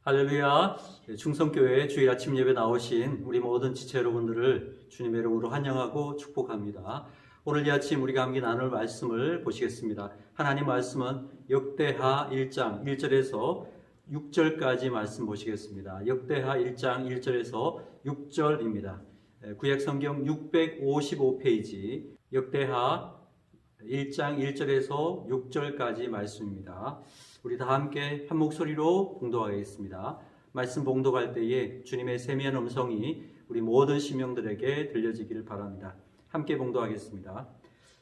할렐루야. 충성교회 주일 아침 예배 나오신 우리 모든 지체 여러분들을 주님의 이름으로 환영하고 축복합니다. 오늘 이 아침 우리가 함께 나눌 말씀을 보시겠습니다. 하나님 말씀은 역대하 1장 1절에서 6절까지 말씀 보시겠습니다. 역대하 1장 1절에서 6절입니다. 구약 성경 655페이지 역대하 1장 1절에서 6절까지 말씀입니다. 우리 다 함께 한 목소리로 봉독하겠습니다. 말씀 봉독할 때에 주님의 세미한 음성이 우리 모든 심령들에게 들려지기를 바랍니다. 함께 봉독하겠습니다.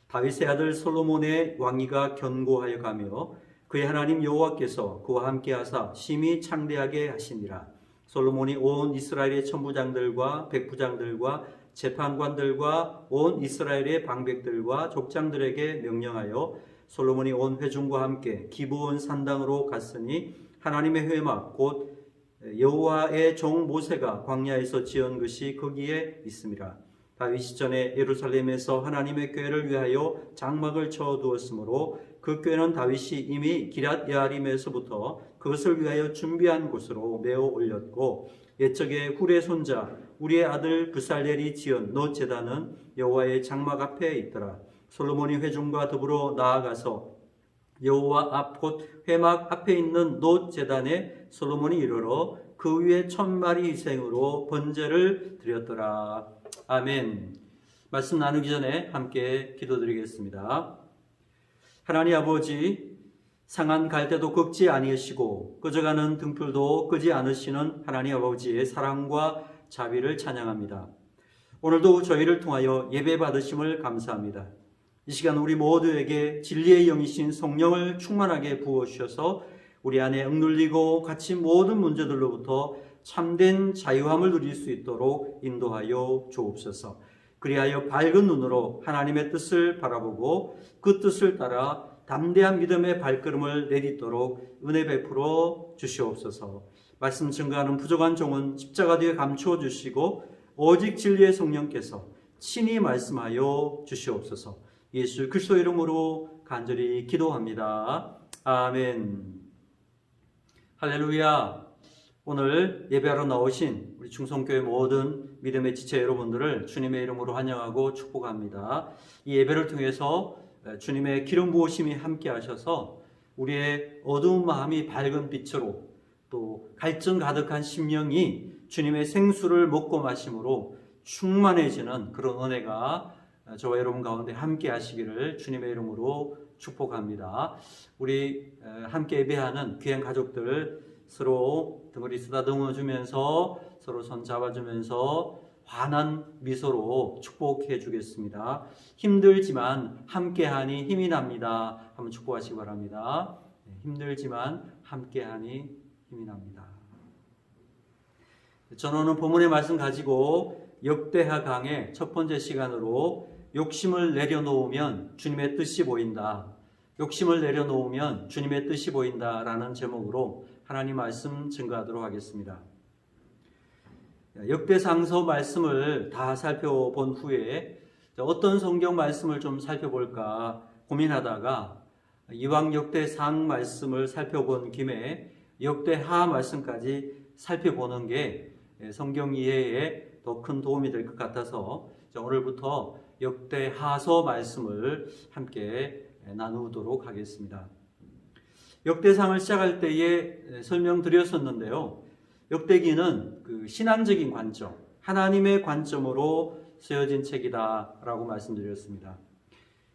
다윗의 아들 솔로몬의 왕위가 견고하여 가며 그의 하나님 여호와께서 그와 함께 하사 심히 창대하게 하시니라. 솔로몬이 온 이스라엘의 천부장들과 백부장들과 재판관들과 온 이스라엘의 방백들과 족장들에게 명령하여 솔로몬이 온 회중과 함께 기브온 산당으로 갔으니 하나님의 회막 곧 여호와의 종 모세가 광야에서 지은 것이 거기에 있음이라. 다윗이 전에 예루살렘에서 하나님의 궤를 위하여 장막을 쳐 두었으므로 그 궤는 다윗이 이미 기럇 여아림에서부터 그것을 위하여 준비한 곳으로 메어 올렸고 옛적에 훌의 손자 우리의 아들 브살렐이 지은 놋 제단은 여호와의 장막 앞에 있더라. 솔로몬이 회중과 더불어 나아가서 여호와 앞 곧 회막 앞에 있는 놋 제단에 솔로몬이 이르러 그 위에 1000마리 희생으로 번제를 드렸더라. 아멘. 말씀 나누기 전에 함께 기도드리겠습니다. 하나님 아버지, 상한 갈대도 꺾지 아니하시고 꺼져가는 등불도 끄지 않으시는 하나님 아버지의 사랑과 자비를 찬양합니다. 오늘도 저희를 통하여 예배 받으심을 감사합니다. 이 시간 우리 모두에게 진리의 영이신 성령을 충만하게 부어주셔서 우리 안에 억눌리고 갇힌 모든 문제들로부터 참된 자유함을 누릴 수 있도록 인도하여 주옵소서. 그리하여 밝은 눈으로 하나님의 뜻을 바라보고 그 뜻을 따라 담대한 믿음의 발걸음을 내딛도록 은혜 베풀어 주시옵소서. 말씀 증거하는 부족한 종은 십자가 뒤에 감추어 주시고 오직 진리의 성령께서 친히 말씀하여 주시옵소서. 예수 그리스도 이름으로 간절히 기도합니다. 아멘. 할렐루야. 오늘 예배하러 나오신 우리 충성교회 모든 믿음의 지체 여러분들을 주님의 이름으로 환영하고 축복합니다. 이 예배를 통해서 주님의 기름 부으심이 함께 하셔서 우리의 어두운 마음이 밝은 빛으로 또 갈증 가득한 심령이 주님의 생수를 먹고 마심으로 충만해지는 그런 은혜가 저와 여러분 가운데 함께 하시기를 주님의 이름으로 축복합니다. 우리 함께 예배하는 귀한 가족들 서로 등을 쓰다듬어 주면서 서로 손 잡아주면서 환한 미소로 축복해 주겠습니다. 힘들지만 함께하니 힘이 납니다. 한번 축복하시기 바랍니다. 힘들지만 함께하니 힘이 납니다. 저는 오늘 본문의 말씀 가지고 역대하 강의 첫 번째 시간으로 욕심을 내려놓으면 주님의 뜻이 보인다. 욕심을 내려놓으면 주님의 뜻이 보인다라는 제목으로 하나님 말씀 증거하도록 하겠습니다. 역대상서 말씀을 다 살펴본 후에 어떤 성경 말씀을 좀 살펴볼까 고민하다가 이왕 역대상 말씀을 살펴본 김에 역대하 말씀까지 살펴보는 게 성경 이해에 더 큰 도움이 될 것 같아서 오늘부터 역대하서 말씀을 함께 나누도록 하겠습니다. 역대상을 시작할 때에 설명드렸었는데요. 역대기는 그 신앙적인 관점, 하나님의 관점으로 쓰여진 책이다라고 말씀드렸습니다.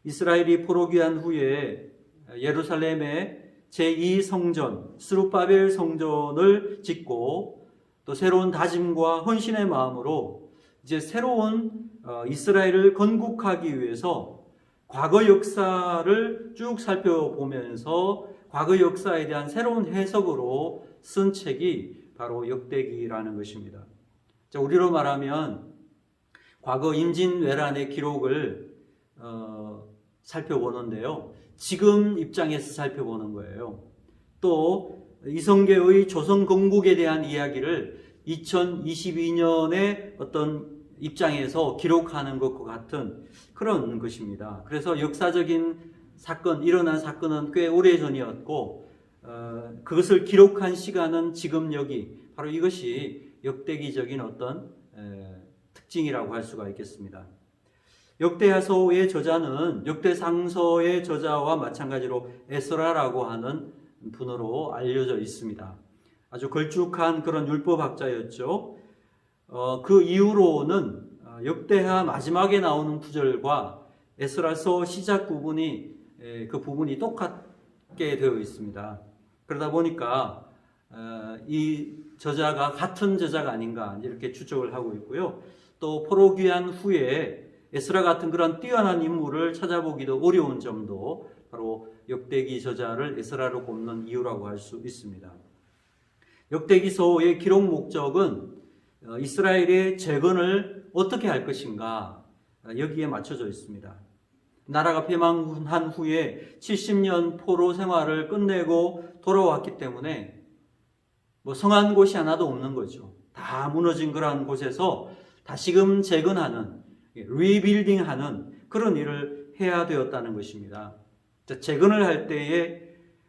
이스라엘이 포로귀환 후에 예루살렘의 제2성전, 스룹바벨 성전을 짓고 또 새로운 다짐과 헌신의 마음으로 이제 새로운 이스라엘을 건국하기 위해서 과거 역사를 쭉 살펴보면서 과거 역사에 대한 새로운 해석으로 쓴 책이 바로 역대기라는 것입니다. 우리로 말하면 과거 임진왜란의 기록을 살펴보는데요. 지금 입장에서 살펴보는 거예요. 또 이성계의 조선 건국에 대한 이야기를 2022년의 어떤 입장에서 기록하는 것과 같은 그런 것입니다. 그래서 역사적인 사건, 일어난 사건은 꽤 오래전이었고 그것을 기록한 시간은 지금 여기, 바로 이것이 역대기적인 어떤 특징이라고 할 수가 있겠습니다. 역대하서의 저자는 역대상서의 저자와 마찬가지로 에스라라고 하는 분으로 알려져 있습니다. 아주 걸쭉한 그런 율법학자였죠. 그 이후로는 역대하 마지막에 나오는 구절과 에스라서 시작 부분이 그 부분이 똑같게 되어 있습니다. 그러다 보니까 이 저자가 같은 저자가 아닌가 이렇게 추측을 하고 있고요. 또 포로 귀환 후에 에스라 같은 그런 뛰어난 인물을 찾아보기도 어려운 점도 바로 역대기 저자를 에스라로 꼽는 이유라고 할 수 있습니다. 역대기서의 기록 목적은 이스라엘의 재건을 어떻게 할 것인가 여기에 맞춰져 있습니다. 나라가 패망한 후에 70년 포로 생활을 끝내고 돌아왔기 때문에 성한 곳이 하나도 없는 거죠. 다 무너진 그러한 곳에서 다시금 재건하는, 리빌딩하는 그런 일을 해야 되었다는 것입니다. 재건을 할 때에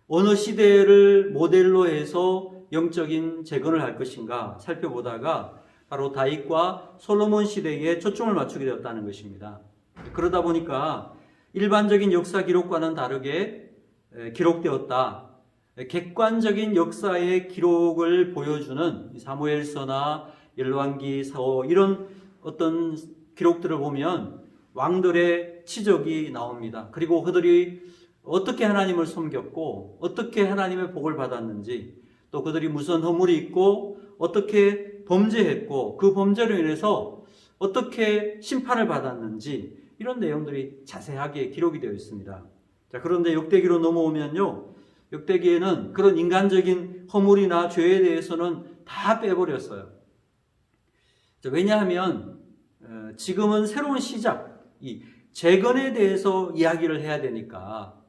어느 시대를 모델로 해서 영적인 재건을 할 것인가 살펴보다가 바로 다윗과 솔로몬 시대에 초점을 맞추게 되었다는 것입니다. 그러다 보니까 일반적인 역사 기록과는 다르게 기록되었다. 객관적인 역사의 기록을 보여주는 사무엘서나 열왕기, 사호 이런 어떤 기록들을 보면 왕들의 치적이 나옵니다. 그리고 그들이 어떻게 하나님을 섬겼고 어떻게 하나님의 복을 받았는지, 또 그들이 무슨 허물이 있고 어떻게 범죄했고 그 범죄로 인해서 어떻게 심판을 받았는지 이런 내용들이 자세하게 기록이 되어 있습니다. 자, 그런데 역대기로 넘어오면요, 역대기에는 그런 인간적인 허물이나 죄에 대해서는 다 빼버렸어요. 자, 왜냐하면 지금은 새로운 시작, 이 재건에 대해서 이야기를 해야 되니까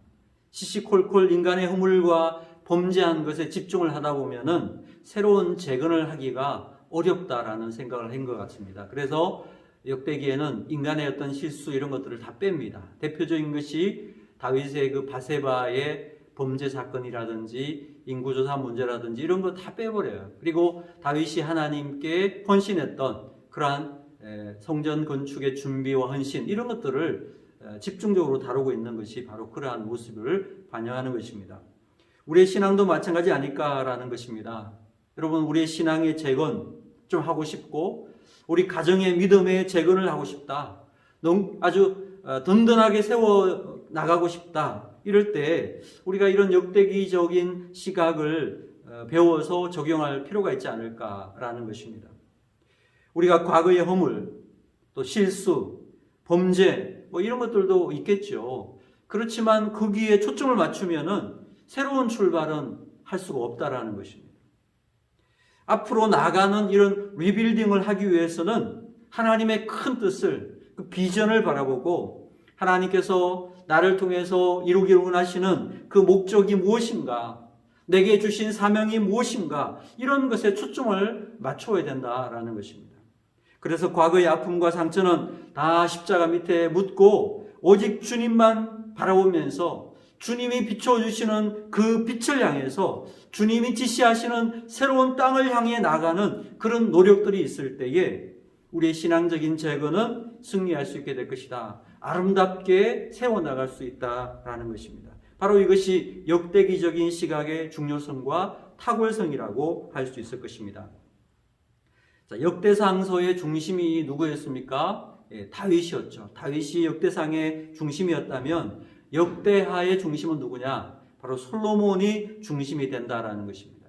시시콜콜 인간의 허물과 범죄한 것에 집중을 하다 보면은 새로운 재건을 하기가 어렵다라는 생각을 한 것 같습니다. 그래서 역대기에는 인간의 어떤 실수 이런 것들을 다 뺍니다. 대표적인 것이 다윗의 그 바세바의 범죄 사건이라든지 인구조사 문제라든지 이런 거 다 빼버려요. 그리고 다윗이 하나님께 헌신했던 그러한 성전 건축의 준비와 헌신 이런 것들을 집중적으로 다루고 있는 것이 바로 그러한 모습을 반영하는 것입니다. 우리의 신앙도 마찬가지 아닐까라는 것입니다. 여러분, 우리의 신앙의 재건 좀 하고 싶고 우리 가정의 믿음의 재건을 하고 싶다. 아주 든든하게 세워 나가고 싶다. 이럴 때 우리가 이런 역대기적인 시각을 배워서 적용할 필요가 있지 않을까라는 것입니다. 우리가 과거의 허물, 또 실수, 범죄 이런 것들도 있겠죠. 그렇지만 거기에 초점을 맞추면은 새로운 출발은 할 수가 없다라는 것입니다. 앞으로 나가는 이런 리빌딩을 하기 위해서는 하나님의 큰 뜻을, 그 비전을 바라보고 하나님께서 나를 통해서 이루기를 원하시는 그 목적이 무엇인가, 내게 주신 사명이 무엇인가, 이런 것에 초점을 맞춰야 된다라는 것입니다. 그래서 과거의 아픔과 상처는 다 십자가 밑에 묻고 오직 주님만 바라보면서 주님이 비춰주시는 그 빛을 향해서 주님이 지시하시는 새로운 땅을 향해 나가는 그런 노력들이 있을 때에 우리의 신앙적인 재건은 승리할 수 있게 될 것이다. 아름답게 세워나갈 수 있다라는 것입니다. 바로 이것이 역대기적인 시각의 중요성과 탁월성이라고 할 수 있을 것입니다. 자, 역대상서의 중심이 누구였습니까? 다윗이었죠. 다윗이 역대상의 중심이었다면 역대하의 중심은 누구냐? 바로 솔로몬이 중심이 된다라는 것입니다.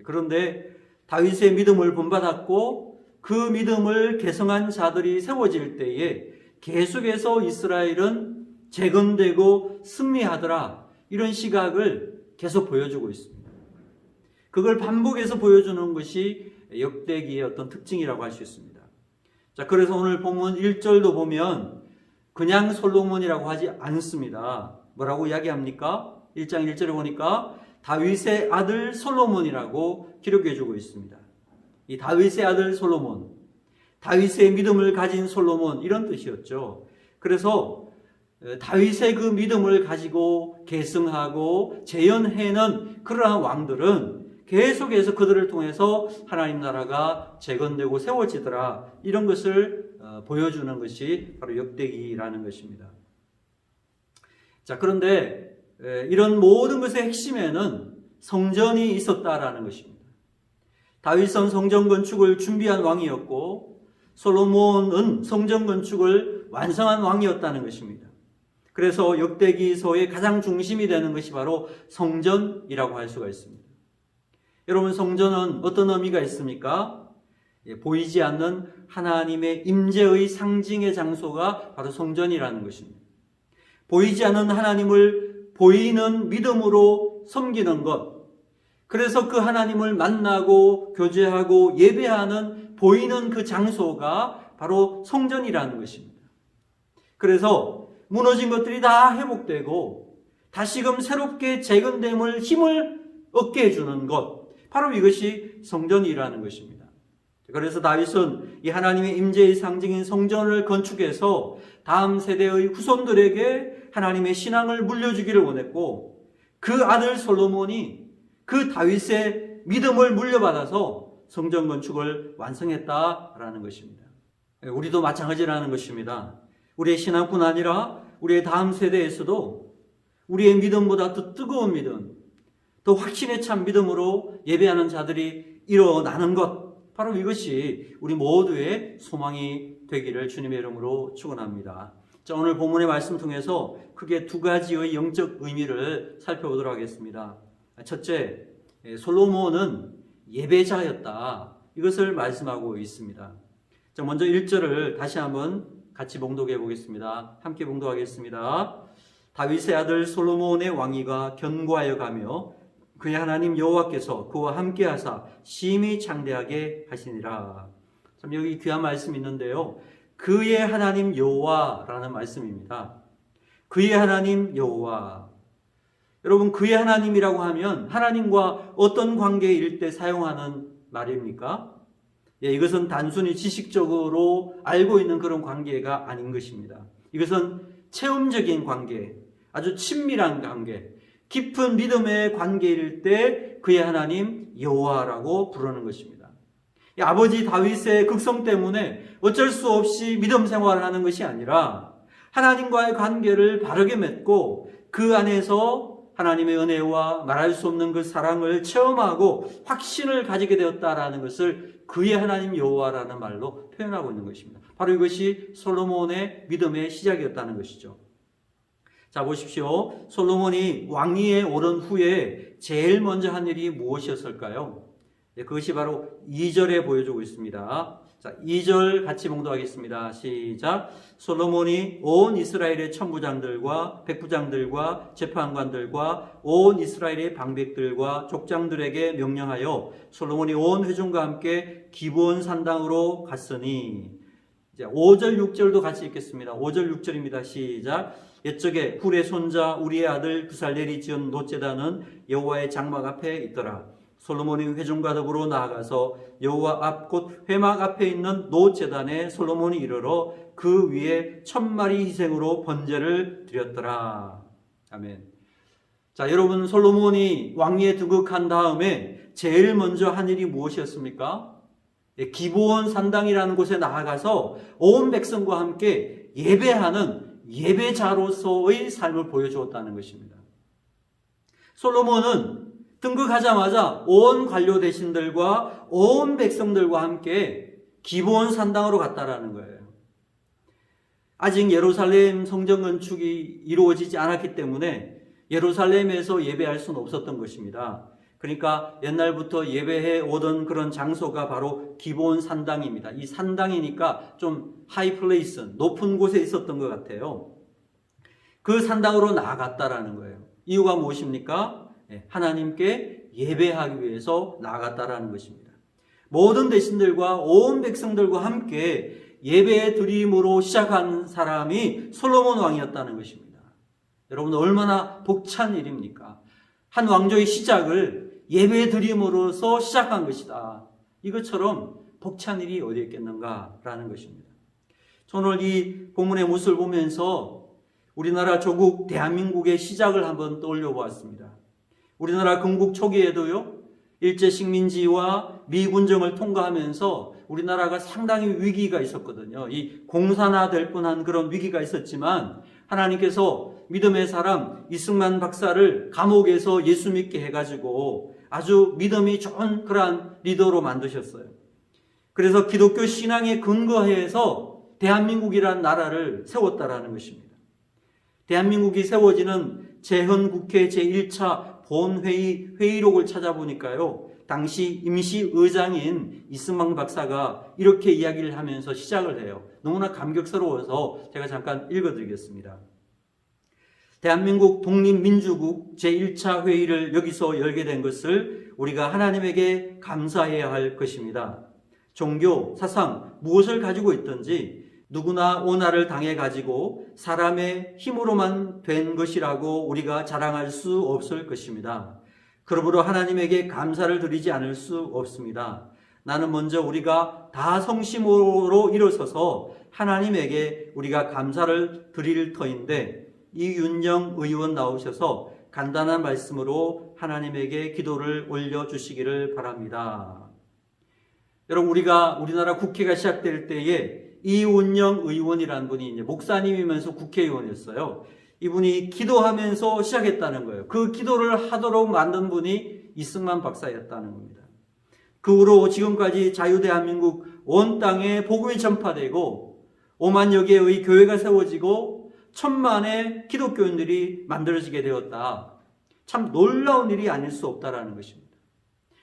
그런데 다윗의 믿음을 본받았고 그 믿음을 계승한 자들이 세워질 때에 계속해서 이스라엘은 재건되고 승리하더라. 이런 시각을 계속 보여주고 있습니다. 그걸 반복해서 보여주는 것이 역대기의 어떤 특징이라고 할 수 있습니다. 자, 그래서 오늘 본문 1절도 보면 그냥 솔로몬이라고 하지 않습니다. 뭐라고 이야기합니까? 1장 1절에 보니까 다윗의 아들 솔로몬이라고 기록해 주고 있습니다. 이 다윗의 아들 솔로몬, 다윗의 믿음을 가진 솔로몬 이런 뜻이었죠. 그래서 다윗의 그 믿음을 가지고 계승하고 재현해낸 그러한 왕들은 계속해서 그들을 통해서 하나님 나라가 재건되고 세워지더라. 이런 것을 보여주는 것이 바로 역대기라는 것입니다. 자, 그런데 이런 모든 것의 핵심에는 성전이 있었다라는 것입니다. 다윗은 성전 건축을 준비한 왕이었고 솔로몬은 성전 건축을 완성한 왕이었다는 것입니다. 그래서 역대기서의 가장 중심이 되는 것이 바로 성전이라고 할 수가 있습니다. 여러분, 성전은 어떤 의미가 있습니까? 보이지 않는 하나님의 임재의 상징의 장소가 바로 성전이라는 것입니다. 보이지 않는 하나님을 보이는 믿음으로 섬기는 것, 그래서 그 하나님을 만나고 교제하고 예배하는 보이는 그 장소가 바로 성전이라는 것입니다. 그래서 무너진 것들이 다 회복되고 다시금 새롭게 재건됨을 힘을 얻게 해주는 것, 바로 이것이 성전이라는 것입니다. 그래서 다윗은 이 하나님의 임재의 상징인 성전을 건축해서 다음 세대의 후손들에게 하나님의 신앙을 물려주기를 원했고, 그 아들 솔로몬이 그 다윗의 믿음을 물려받아서 성전 건축을 완성했다라는 것입니다. 우리도 마찬가지라는 것입니다. 우리의 신앙뿐 아니라 우리의 다음 세대에서도 우리의 믿음보다 더 뜨거운 믿음, 더 확신에 찬 믿음으로 예배하는 자들이 일어나는 것, 바로 이것이 우리 모두의 소망이 되기를 주님의 이름으로 축원합니다. 자, 오늘 본문의 말씀 통해서 크게 두 가지의 영적 의미를 살펴보도록 하겠습니다. 첫째, 솔로몬은 예배자였다. 이것을 말씀하고 있습니다. 자, 먼저 1절을 다시 한번 같이 봉독해 보겠습니다. 함께 봉독하겠습니다. 다윗의 아들 솔로몬의 왕위가 견고하여 가며 그의 하나님 여호와께서 그와 함께 하사 심히 창대하게 하시니라. 참, 여기 귀한 말씀이 있는데요. 그의 하나님 여호와라는 말씀입니다. 그의 하나님 여호와. 여러분, 그의 하나님이라고 하면 하나님과 어떤 관계일 때 사용하는 말입니까? 이것은 단순히 지식적으로 알고 있는 그런 관계가 아닌 것입니다. 이것은 체험적인 관계, 아주 친밀한 관계, 깊은 믿음의 관계일 때 그의 하나님 여호와라고 부르는 것입니다. 아버지 다윗의 극성 때문에 어쩔 수 없이 믿음 생활을 하는 것이 아니라 하나님과의 관계를 바르게 맺고 그 안에서 하나님의 은혜와 말할 수 없는 그 사랑을 체험하고 확신을 가지게 되었다라는 것을 그의 하나님 여호와라는 말로 표현하고 있는 것입니다. 바로 이것이 솔로몬의 믿음의 시작이었다는 것이죠. 자, 보십시오. 솔로몬이 왕위에 오른 후에 제일 먼저 한 일이 무엇이었을까요? 그것이 바로 2절에 보여주고 있습니다. 자, 2절 같이 봉독하겠습니다. 시작. 솔로몬이 온 이스라엘의 천부장들과 백부장들과 재판관들과 온 이스라엘의 방백들과 족장들에게 명령하여 솔로몬이 온 회중과 함께 기브온 산당으로 갔으니. 이제 5절 6절도 같이 읽겠습니다. 5절 6절입니다. 시작. 옛적에 훌의 손자 우리의 아들 부살렐이 지은 놋제단은 여호와의 장막 앞에 있더라. 솔로몬이 회중과 더불어 나아가서 여호와 앞 곧 회막 앞에 있는 놋제단에 솔로몬이 이르러 그 위에 1000마리 희생으로 번제를 드렸더라. 아멘. 자, 여러분, 솔로몬이 왕위에 등극한 다음에 제일 먼저 한 일이 무엇이었습니까? 기브온 산당이라는 곳에 나아가서 온 백성과 함께 예배하는 예배자로서의 삶을 보여주었다는 것입니다. 솔로몬은 등극하자마자 온 관료 대신들과 온 백성들과 함께 기브온 산당으로 갔다라는 거예요. 아직 예루살렘 성전 건축이 이루어지지 않았기 때문에 예루살렘에서 예배할 수는 없었던 것입니다. 그러니까 옛날부터 예배해 오던 그런 장소가 바로 기브온 산당입니다. 이 산당이니까 좀 하이 플레이스, 높은 곳에 있었던 것 같아요. 그 산당으로 나아갔다라는 거예요. 이유가 무엇입니까? 하나님께 예배하기 위해서 나아갔다라는 것입니다. 모든 대신들과 온 백성들과 함께 예배 드림으로 시작한 사람이 솔로몬 왕이었다는 것입니다. 여러분, 얼마나 벅찬 일입니까? 한 왕조의 시작을 예배 드림으로서 시작한 것이다. 이것처럼 벅찬 일이 어디 있겠는가라는 것입니다. 오늘 이 본문의 모습을 보면서 우리나라 조국 대한민국의 시작을 한번 떠올려 보았습니다. 우리나라 건국 초기에도요, 일제 식민지와 미군정을 통과하면서 우리나라가 상당히 위기가 있었거든요. 이 공산화될 뻔한 그런 위기가 있었지만 하나님께서 믿음의 사람 이승만 박사를 감옥에서 예수 믿게 해가지고 아주 믿음이 좋은 그러한 리더로 만드셨어요. 그래서 기독교 신앙에 근거해서 대한민국이라는 나라를 세웠다라는 것입니다. 대한민국이 세워지는 제헌국회 제1차 본회의 회의록을 찾아보니까요, 당시 임시의장인 이승만 박사가 이렇게 이야기를 하면서 시작을 해요. 너무나 감격스러워서 제가 잠깐 읽어드리겠습니다. 대한민국 독립민주국 제1차 회의를 여기서 열게 된 것을 우리가 하나님에게 감사해야 할 것입니다. 종교, 사상, 무엇을 가지고 있든지 누구나 오나를 당해가지고 사람의 힘으로만 된 것이라고 우리가 자랑할 수 없을 것입니다. 그러므로 하나님에게 감사를 드리지 않을 수 없습니다. 나는 먼저 우리가 다 성심으로 일어서서 하나님에게 우리가 감사를 드릴 터인데 이윤영 의원 나오셔서 간단한 말씀으로 하나님에게 기도를 올려주시기를 바랍니다. 여러분, 우리나라 국회가 시작될 때에 이윤영 의원이라는 분이 이제 목사님이면서 국회의원이었어요. 이분이 기도하면서 시작했다는 거예요. 그 기도를 하도록 만든 분이 이승만 박사였다는 겁니다. 그 후로 지금까지 자유대한민국 온 땅에 복음이 전파되고 5만여 개의 교회가 세워지고 1000만의 기독교인들이 만들어지게 되었다. 참 놀라운 일이 아닐 수 없다라는 것입니다.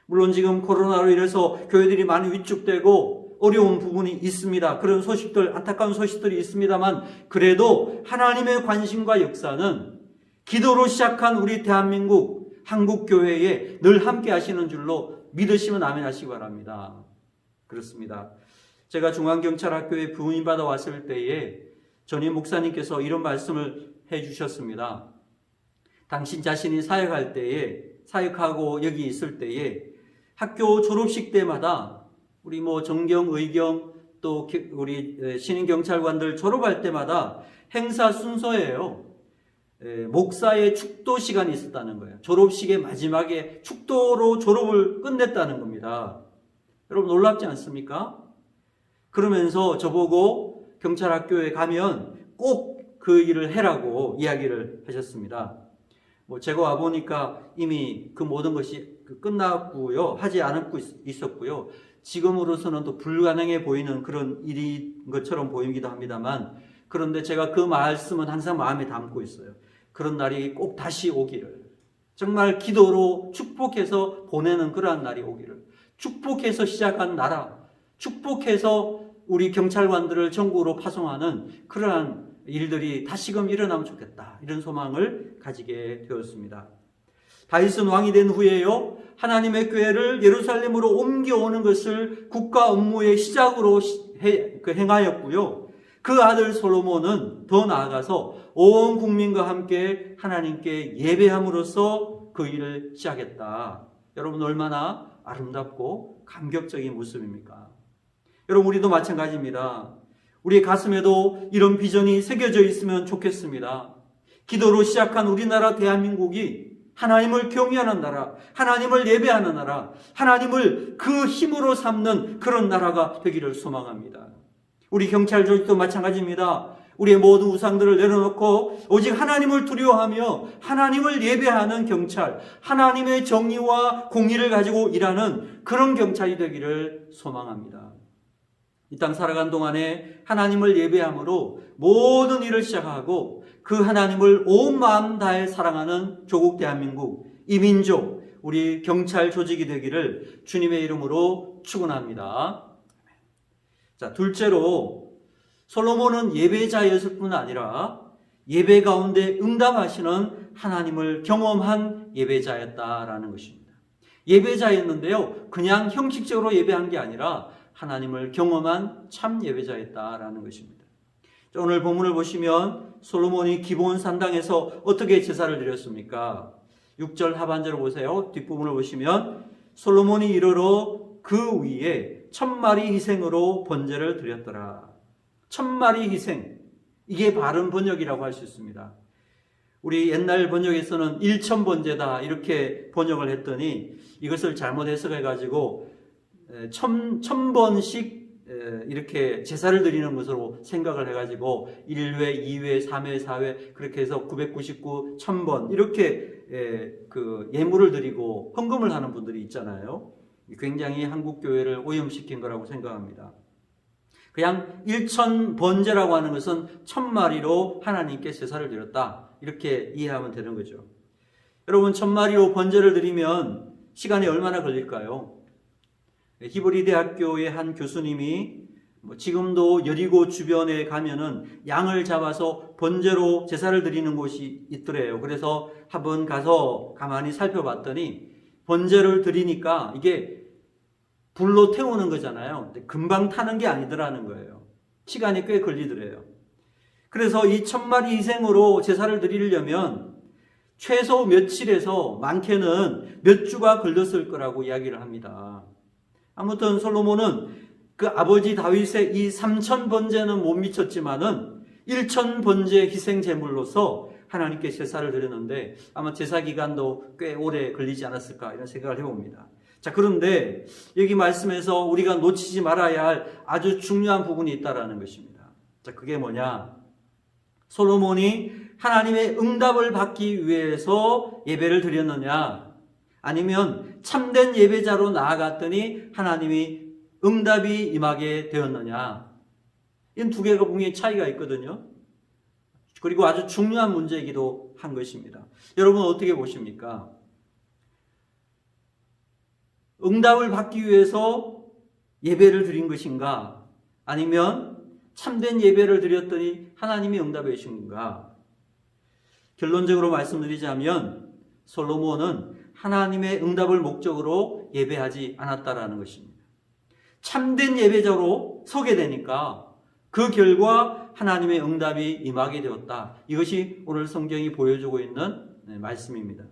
물론 지금 코로나로 인해서 교회들이 많이 위축되고 어려운 부분이 있습니다. 그런 소식들, 안타까운 소식들이 있습니다만 그래도 하나님의 관심과 역사는 기도로 시작한 우리 대한민국 한국교회에 늘 함께 하시는 줄로 믿으시면 아멘 하시기 바랍니다. 그렇습니다. 제가 중앙경찰학교에 부임받아 왔을 때에 전임 목사님께서 이런 말씀을 해 주셨습니다. 당신 자신이 사역할 때에, 사역하고 여기 있을 때에 학교 졸업식 때마다 우리 정경, 의경 또 우리 신임경찰관들 졸업할 때마다 행사 순서예요. 목사의 축도 시간이 있었다는 거예요. 졸업식의 마지막에 축도로 졸업을 끝냈다는 겁니다. 여러분 놀랍지 않습니까? 그러면서 저보고 경찰학교에 가면 꼭 그 일을 해라고 이야기를 하셨습니다. 제가 와보니까 이미 그 모든 것이 끝났고요. 하지 않고 있었고요. 지금으로서는 또 불가능해 보이는 그런 일인 것처럼 보이기도 합니다만 그런데 제가 그 말씀은 항상 마음에 담고 있어요. 그런 날이 꼭 다시 오기를. 정말 기도로 축복해서 보내는 그러한 날이 오기를. 축복해서 시작한 나라. 축복해서 우리 경찰관들을 전국으로 파송하는 그러한 일들이 다시금 일어나면 좋겠다. 이런 소망을 가지게 되었습니다. 다윗은 왕이 된 후에요, 하나님의 교회를 예루살렘으로 옮겨오는 것을 국가 업무의 시작으로 행하였고요. 그 아들 솔로몬은 더 나아가서 온 국민과 함께 하나님께 예배함으로써 그 일을 시작했다. 여러분 얼마나 아름답고 감격적인 모습입니까? 여러분 우리도 마찬가지입니다. 우리의 가슴에도 이런 비전이 새겨져 있으면 좋겠습니다. 기도로 시작한 우리나라 대한민국이 하나님을 경외하는 나라, 하나님을 예배하는 나라, 하나님을 그 힘으로 삼는 그런 나라가 되기를 소망합니다. 우리 경찰 조직도 마찬가지입니다. 우리의 모든 우상들을 내려놓고 오직 하나님을 두려워하며 하나님을 예배하는 경찰, 하나님의 정의와 공의를 가지고 일하는 그런 경찰이 되기를 소망합니다. 이 땅 살아간 동안에 하나님을 예배함으로 모든 일을 시작하고 그 하나님을 온 마음 다해 사랑하는 조국 대한민국, 이 민족, 우리 경찰 조직이 되기를 주님의 이름으로 축원합니다. 자, 둘째로 솔로몬은 예배자였을 뿐 아니라 예배 가운데 응답하시는 하나님을 경험한 예배자였다라는 것입니다. 예배자였는데요, 그냥 형식적으로 예배한 게 아니라 하나님을 경험한 참 예배자였다라는 것입니다. 오늘 본문을 보시면 솔로몬이 기브온 산당에서 어떻게 제사를 드렸습니까? 6절 하반절을 보세요. 뒷부분을 보시면 솔로몬이 이르러 그 위에 1000마리 희생으로 번제를 드렸더라. 1000마리 희생. 이게 바른 번역이라고 할 수 있습니다. 우리 옛날 번역에서는 일천번제다 이렇게 번역을 했더니 이것을 잘못 해석해가지고 천번씩 이렇게 제사를 드리는 것으로 생각을 해가지고 1회, 2회, 3회, 4회 그렇게 해서 999, 1000번 이렇게 그 예물을 드리고 헌금을 하는 분들이 있잖아요. 굉장히 한국 교회를 오염시킨 거라고 생각합니다. 그냥 1000번제라고 하는 것은 1000마리로 하나님께 제사를 드렸다 이렇게 이해하면 되는 거죠. 여러분 1000마리로 번제를 드리면 시간이 얼마나 걸릴까요? 히브리 대학교의 한 교수님이 지금도 여리고 주변에 가면은 양을 잡아서 번제로 제사를 드리는 곳이 있더래요. 그래서 한번 가서 가만히 살펴봤더니 번제를 드리니까 이게 불로 태우는 거잖아요. 근데 금방 타는 게 아니더라는 거예요. 시간이 꽤 걸리더래요. 그래서 이 1000마리 희생으로 제사를 드리려면 최소 며칠에서 많게는 몇 주가 걸렸을 거라고 이야기를 합니다. 아무튼 솔로몬은 그 아버지 다윗의 이 3000번제는 못 미쳤지만은 1000번제 희생 제물로서 하나님께 제사를 드렸는데 아마 제사 기간도 꽤 오래 걸리지 않았을까 이런 생각을 해봅니다. 자, 그런데 여기 말씀에서 우리가 놓치지 말아야 할 아주 중요한 부분이 있다라는 것입니다. 자, 그게 뭐냐? 솔로몬이 하나님의 응답을 받기 위해서 예배를 드렸느냐? 아니면 참된 예배자로 나아갔더니 하나님이 응답이 임하게 되었느냐? 이 두 개가 분명히 차이가 있거든요. 그리고 아주 중요한 문제이기도 한 것입니다. 여러분 어떻게 보십니까? 응답을 받기 위해서 예배를 드린 것인가? 아니면 참된 예배를 드렸더니 하나님이 응답해 주신가? 결론적으로 말씀드리자면 솔로몬은 하나님의 응답을 목적으로 예배하지 않았다라는 것입니다. 참된 예배자로 서게 되니까 그 결과 하나님의 응답이 임하게 되었다. 이것이 오늘 성경이 보여주고 있는 말씀입니다.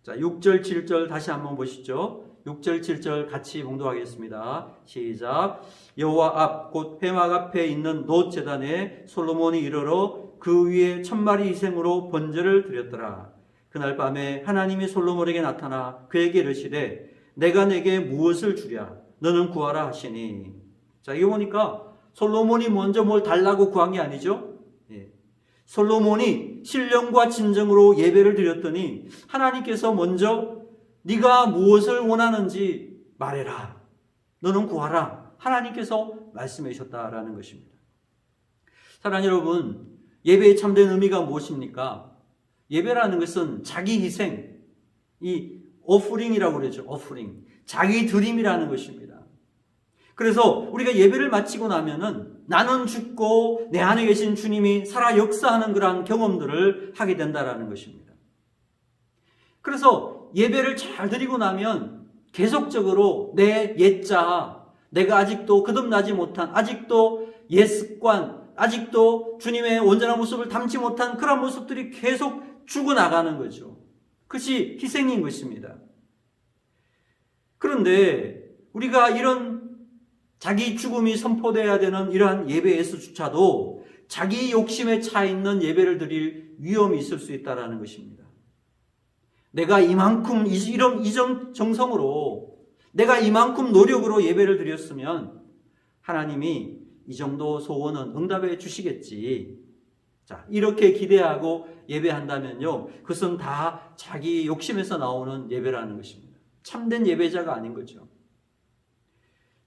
자, 6절, 7절 다시 한번 보시죠. 6절, 7절 같이 봉독하겠습니다. 시작. 여호와 앞 곧 회막 앞에 있는 놋 제단에 솔로몬이 이르러 그 위에 1000마리 희생으로 번제를 드렸더라. 그날 밤에 하나님이 솔로몬에게 나타나 그에게 이르시되 내가 내게 무엇을 주랴 너는 구하라 하시니. 자, 이거 보니까 솔로몬이 먼저 뭘 달라고 구한 게 아니죠. 솔로몬이 신령과 진정으로 예배를 드렸더니 하나님께서 먼저 네가 무엇을 원하는지 말해라. 너는 구하라. 하나님께서 말씀해 주셨다라는 것입니다. 사랑하는 여러분, 예배의 참된 의미가 무엇입니까? 예배라는 것은 자기 희생, 이 오프링이라고 그러죠. 오프링. 자기 드림이라는 것입니다. 그래서 우리가 예배를 마치고 나면은 나는 죽고 내 안에 계신 주님이 살아 역사하는 그러한 경험들을 하게 된다라는 것입니다. 그래서 예배를 잘 드리고 나면 계속적으로 내 옛자, 내가 아직도 거듭나지 못한, 아직도 옛 습관, 아직도 주님의 온전한 모습을 담지 못한 그런 모습들이 계속 죽어나가는 거죠. 그것이 희생인 것입니다. 그런데 우리가 이런 자기 죽음이 선포되어야 되는 이러한 예배에서조차도 자기 욕심에 차 있는 예배를 드릴 위험이 있을 수 있다는 것입니다. 내가 이만큼 이전 정성으로 내가 이만큼 노력으로 예배를 드렸으면 하나님이 이 정도 소원은 응답해 주시겠지. 자, 이렇게 기대하고 예배한다면요, 그것은 다 자기 욕심에서 나오는 예배라는 것입니다. 참된 예배자가 아닌 거죠.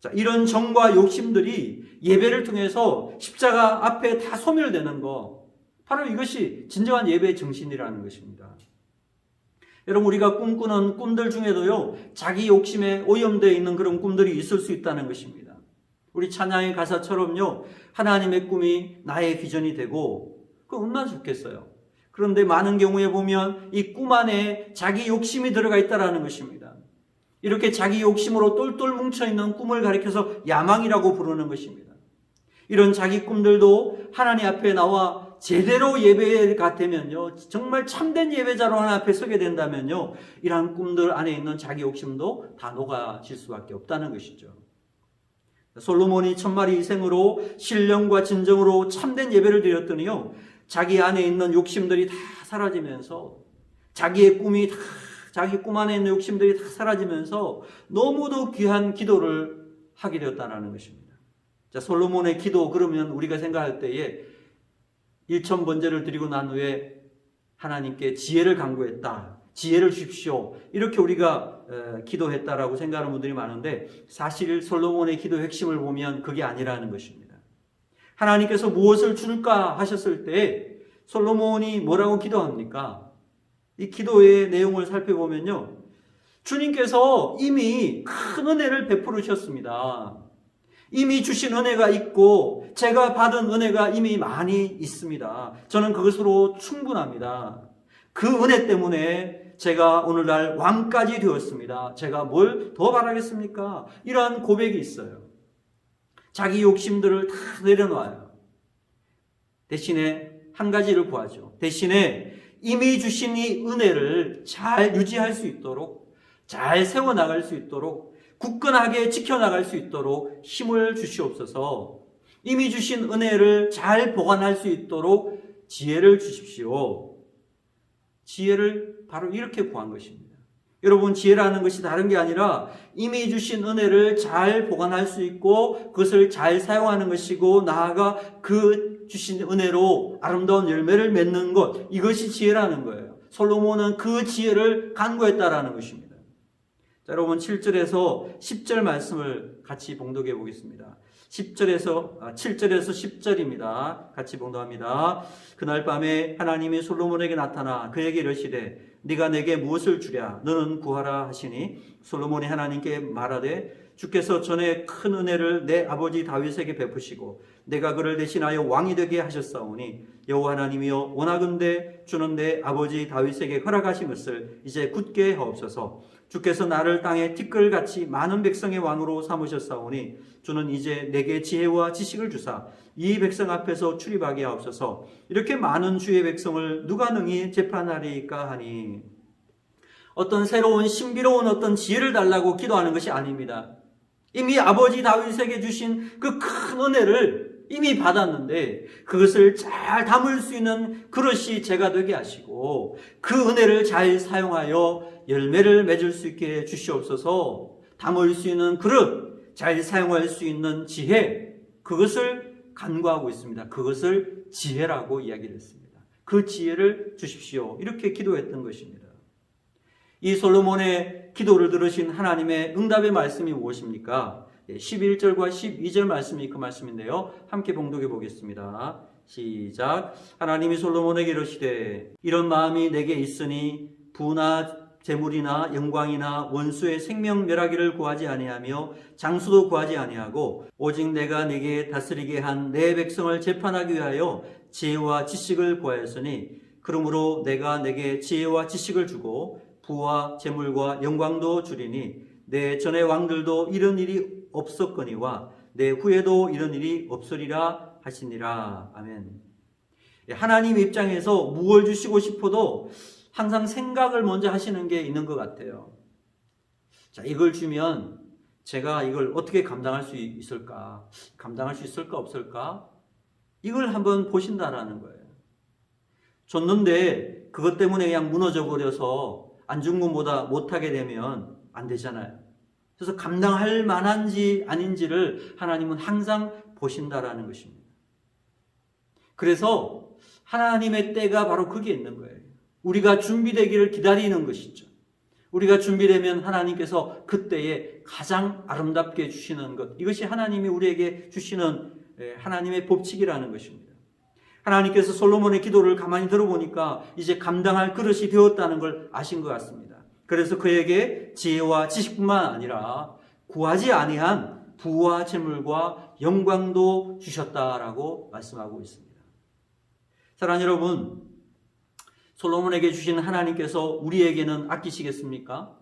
자, 이런 정과 욕심들이 예배를 통해서 십자가 앞에 다 소멸되는 거, 바로 이것이 진정한 예배의 정신이라는 것입니다. 여러분, 우리가 꿈꾸는 꿈들 중에도요, 자기 욕심에 오염되어 있는 그런 꿈들이 있을 수 있다는 것입니다. 우리 찬양의 가사처럼요, 하나님의 꿈이 나의 비전이 되고, 그거 얼마나 좋겠어요. 그런데 많은 경우에 보면 이 꿈 안에 자기 욕심이 들어가 있다는 것입니다. 이렇게 자기 욕심으로 똘똘 뭉쳐있는 꿈을 가리켜서 야망이라고 부르는 것입니다. 이런 자기 꿈들도 하나님 앞에 나와 제대로 예배가 되면요, 정말 참된 예배자로 하나님 앞에 서게 된다면요, 이러한 꿈들 안에 있는 자기 욕심도 다 녹아질 수밖에 없다는 것이죠. 솔로몬이 천마리 이생으로 신령과 진정으로 참된 예배를 드렸더니요, 자기 안에 있는 욕심들이 다 사라지면서, 자기의 꿈이 다, 자기 꿈 안에 있는 욕심들이 다 사라지면서 너무도 귀한 기도를 하게 되었다는 것입니다. 자, 솔로몬의 기도, 그러면 우리가 생각할 때에 일천번제를 드리고 난 후에 하나님께 지혜를 간구했다, 지혜를 주십시오, 이렇게 우리가 기도했다라고 생각하는 분들이 많은데, 사실 솔로몬의 기도의 핵심을 보면 그게 아니라는 것입니다. 하나님께서 무엇을 줄까 하셨을 때 솔로몬이 뭐라고 기도합니까? 이 기도의 내용을 살펴보면요, 주님께서 이미 큰 은혜를 베풀으셨습니다. 이미 주신 은혜가 있고 제가 받은 은혜가 이미 많이 있습니다. 저는 그것으로 충분합니다. 그 은혜 때문에 제가 오늘날 왕까지 되었습니다. 제가 뭘 더 바라겠습니까? 이러한 고백이 있어요. 자기 욕심들을 다 내려놔요. 대신에 한 가지를 구하죠. 대신에 이미 주신 이 은혜를 잘 유지할 수 있도록, 잘 세워나갈 수 있도록, 굳건하게 지켜나갈 수 있도록 힘을 주시옵소서. 이미 주신 은혜를 잘 보관할 수 있도록 지혜를 주십시오. 지혜를 바로 이렇게 구한 것입니다. 여러분, 지혜라는 것이 다른 게 아니라 이미 주신 은혜를 잘 보관할 수 있고 그것을 잘 사용하는 것이고, 나아가 그 주신 은혜로 아름다운 열매를 맺는 것, 이것이 지혜라는 거예요. 솔로몬은 그 지혜를 간구했다라는 것입니다. 자, 여러분, 7절에서 10절 말씀을 같이 봉독해 보겠습니다. 7절에서 10절입니다. 같이 봉독합니다. 그날 밤에 하나님이 솔로몬에게 나타나 그에게 이르시되 네가 내게 무엇을 주랴? 너는 구하라 하시니 솔로몬이 하나님께 말하되 주께서 전에 큰 은혜를 내 아버지 다윗에게 베푸시고 내가 그를 대신하여 왕이 되게 하셨사오니 여호와 하나님이여 원하건대 주는 내 아버지 다윗에게 허락하신 것을 이제 굳게 하옵소서. 주께서 나를 땅에 티끌같이 많은 백성의 왕으로 삼으셨사오니 주는 이제 내게 지혜와 지식을 주사 이 백성 앞에서 출입하게 하옵소서. 이렇게 많은 주의 백성을 누가 능히 재판하리까 하니, 어떤 새로운 신비로운 어떤 지혜를 달라고 기도하는 것이 아닙니다. 이미 아버지 다윗에게 주신 그 큰 은혜를 이미 받았는데 그것을 잘 담을 수 있는 그릇이 제가 되게 하시고 그 은혜를 잘 사용하여 열매를 맺을 수 있게 주시옵소서. 담을 수 있는 그릇, 잘 사용할 수 있는 지혜, 그것을 간구하고 있습니다. 그것을 지혜라고 이야기를 했습니다. 그 지혜를 주십시오. 이렇게 기도했던 것입니다. 이 솔로몬의 기도를 들으신 하나님의 응답의 말씀이 무엇입니까? 11절과 12절 말씀이 그 말씀인데요. 함께 봉독해 보겠습니다. 시작. 하나님이 솔로몬에게 이르시되 이런 마음이 내게 있으니 부나 재물이나 영광이나 원수의 생명 멸하기를 구하지 아니하며 장수도 구하지 아니하고 오직 내가 네게 다스리게 한 내 백성을 재판하기 위하여 지혜와 지식을 구하였으니 그러므로 내가 내게 지혜와 지식을 주고 부와 재물과 영광도 주리니 내 전의 왕들도 이런 일이 없었거니와 내 후에도 이런 일이 없으리라 하시니라. 아멘. 하나님 입장에서 무엇을 주시고 싶어도 항상 생각을 먼저 하시는 게 있는 것 같아요. 자, 이걸 주면 제가 이걸 어떻게 감당할 수 있을까? 감당할 수 있을까 없을까? 이걸 한번 보신다라는 거예요. 줬는데 그것 때문에 그냥 무너져 버려서 안 준 것보다 못하게 되면 안 되잖아요. 그래서 감당할 만한지 아닌지를 하나님은 항상 보신다라는 것입니다. 그래서 하나님의 때가 바로 그게 있는 거예요. 우리가 준비되기를 기다리는 것이죠. 우리가 준비되면 하나님께서 그때에 가장 아름답게 주시는 것, 이것이 하나님이 우리에게 주시는 하나님의 법칙이라는 것입니다. 하나님께서 솔로몬의 기도를 가만히 들어보니까 이제 감당할 그릇이 되었다는 걸 아신 것 같습니다. 그래서 그에게 지혜와 지식뿐만 아니라 구하지 아니한 부와 재물과 영광도 주셨다라고 말씀하고 있습니다. 사랑하는 여러분, 솔로몬에게 주신 하나님께서 우리에게는 아끼시겠습니까?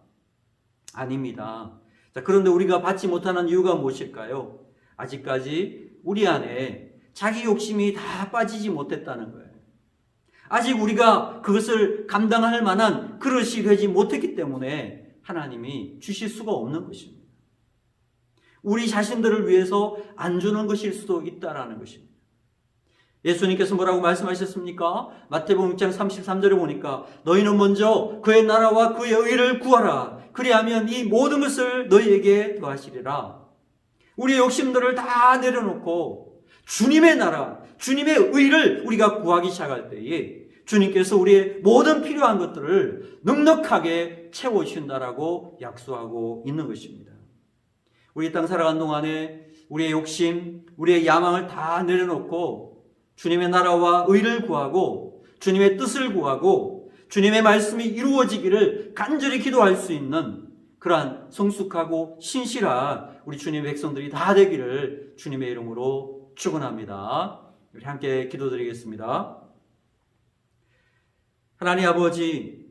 아닙니다. 자, 그런데 우리가 받지 못하는 이유가 무엇일까요? 아직까지 우리 안에 자기 욕심이 다 빠지지 못했다는 거예요. 아직 우리가 그것을 감당할 만한 그릇이 되지 못했기 때문에 하나님이 주실 수가 없는 것입니다. 우리 자신들을 위해서 안 주는 것일 수도 있다라는 것입니다. 예수님께서 뭐라고 말씀하셨습니까? 마태복음 6장 33절에 보니까 너희는 먼저 그의 나라와 그의 의를 구하라. 그리하면 이 모든 것을 너희에게 더하시리라. 우리의 욕심들을 다 내려놓고 주님의 나라, 주님의 의를 우리가 구하기 시작할 때에 주님께서 우리의 모든 필요한 것들을 넉넉하게 채워주신다라고 약속하고 있는 것입니다. 우리 땅 살아가는 동안에 우리의 욕심, 우리의 야망을 다 내려놓고 주님의 나라와 의를 구하고 주님의 뜻을 구하고 주님의 말씀이 이루어지기를 간절히 기도할 수 있는 그러한 성숙하고 신실한 우리 주님의 백성들이 다 되기를 주님의 이름으로 축원합니다. 우리 함께 기도드리겠습니다. 하나님 아버지,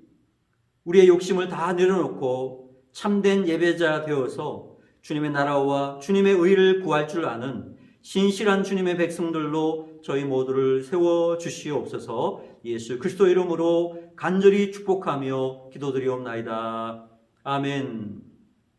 우리의 욕심을 다 내려놓고 참된 예배자 되어서 주님의 나라와 주님의 의를 구할 줄 아는 신실한 주님의 백성들로 저희 모두를 세워주시옵소서. 예수 그리스도 이름으로 간절히 축복하며 기도드리옵나이다. 아멘.